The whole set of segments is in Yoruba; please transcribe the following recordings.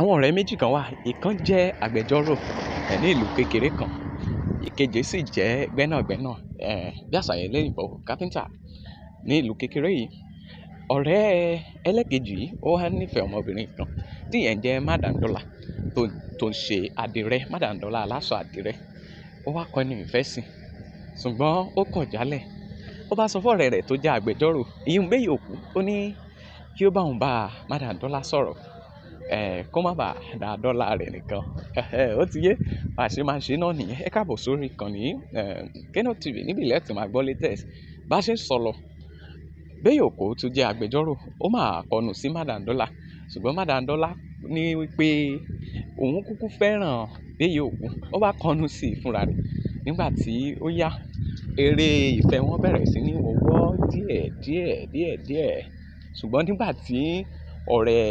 Àwọn ọ̀rẹ́ méjì kan wà, ìkan jẹ́ agbẹjọ́rò ní ìlú kékeré kan, ìkejì sì jẹ́ gbẹ́nàgbẹ́nà bí àṣà eléyìnbó kápẹ́ńtà ní ìlú kékeré yìí. Ọ̀rẹ́ ẹlẹ́kejì yìí ó wá nífẹ̀ẹ́ ọmọbìnrin kan tí ìyẹn jẹ́ Madam Dọ́là tó ń ṣe àdìrẹ, Madam Dọ́là aláṣọ àdìrẹ. Ó wá kọnu ìfẹ́ sí, ṣùgbọ́n ó kọ̀ jálẹ̀. Ó bá sọ fún ọ̀rẹ́ rẹ̀ tó jẹ́ agbẹjọ́rò, ìyún bẹ́ẹ̀ yòókù, ó ní kí ó bá òun bá Madam Dọ́là sọ̀rọ̀, kó má bàa da dọ́là rẹ̀ nìkan. Ó ti yé bá ṣe máa ṣe náà nìyẹn. Ẹ káàbọ̀ sórí ìkànnì Keno TV, níbi ilẹ̀ tí máa gbọ́ latest bá ṣe ń sọ̀lọ̀. Bẹ́ẹ̀ yòókù tó jẹ́ agbẹjọ́rò, ó máa kọnu sí Madam Dọ́là, ṣùgbọ́n Madam Dọ́là ní wípé òun kúkú fẹ́ràn bẹ́ẹ̀ yòókù. Ó bá kọnu sí i fúnra rẹ̀. Nígbà tí ó yá, eré ìfẹ́ wọn bẹ̀rẹ̀ sí ní wọ́wọ́ díẹ̀. Ṣùgbọ́n nígbà tí ọ̀rẹ́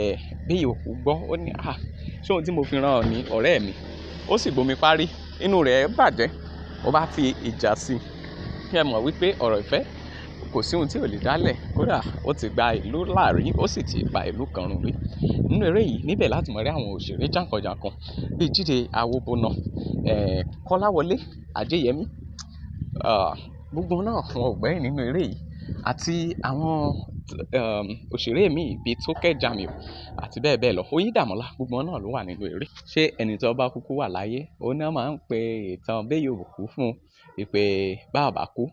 bẹ́ẹ̀ yòókù gbọ́, ó ní ṣé ohun tí mo fi rán ọ ní ọ̀rẹ́ mi, ó sì gbomi parí, inú rẹ̀ bàjẹ́. Ó bá fi ìjà sí i. Kí ẹ mọ̀ wípé ọ̀rọ̀ ìfẹ́ kò sí ohun tí ò lè dálẹ̀. Kódà ó ti gba ìlú láàrí, ó sì ti ba ìlú kan run rí. Nínú eré yìí, níbẹ̀ láti mọ̀ rí àwọn òṣèré jàǹkànjàǹkàn bíi Jídé Àwòbọ́nà, Kọ́láwọlé Àjẹ́yẹmí, gbogbo náà wọn ò gbẹ́yìn nínú eré yìí, àti àwọn òṣèré míì bíi Tókẹ́ Jàmíù àti bẹ́ẹ̀ bẹ́ẹ̀ lọ. Oyíndàmọ́lá, gbogbo náà ló wà nínú eré. Ṣé ẹni tó bá kúkú wà láyé, òun náà máa ń pe ìtàn bẹ́ẹ̀ yòókù fún ìpè bá bá kú,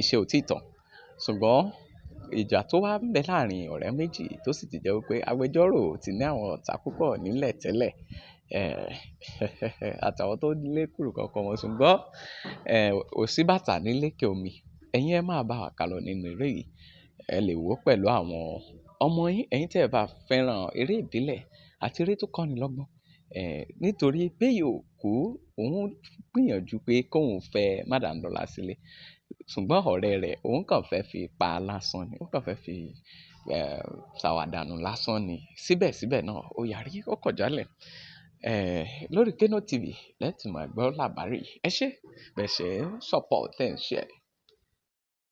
iṣẹ́ ò tí tán. Ṣùgbọ́n ìjà tó wá ń bẹ láàrin ọ̀rẹ́ méjì tó sì ti jẹ́ wípé agbẹjọ́rò ti ní àwọn ọ̀tá púpọ̀ nílẹ̀ tẹ́lẹ̀, àtàwọn tó lé kúrò kankan wọn, ṣùgbọ́n òsí bàtà nílékè omi. Ẹ̀yin ẹ máa bá wa kálọ nínú eré yìí. Ẹ lè wò ó pẹ̀lú àwọn ọmọ yín, ẹ̀yin tí ẹ bá fẹ́ràn eré ìbílẹ̀ àti eré tó kọ́ni lọ́gbọ́n. Nítorí bẹ́ẹ̀ yòókù, òun gbìyànjú pé kóun fẹ́ Madam Dọ́là sílé, ṣùgbọ́n ọ̀rẹ́ rẹ̀ òun kàn fẹ́ fi pa lásán ni, ó kàn fẹ́ fi ṣàwàdànù lásán ni. Síbẹ̀síbẹ̀ náà ó yarí, ó kọ̀ jálẹ̀. Lórí Keno TV lẹ́tì máa gbọ́ làbárí. Ẹ ṣé bẹ́ẹ̀ ṣe support ẹ̀ ń share.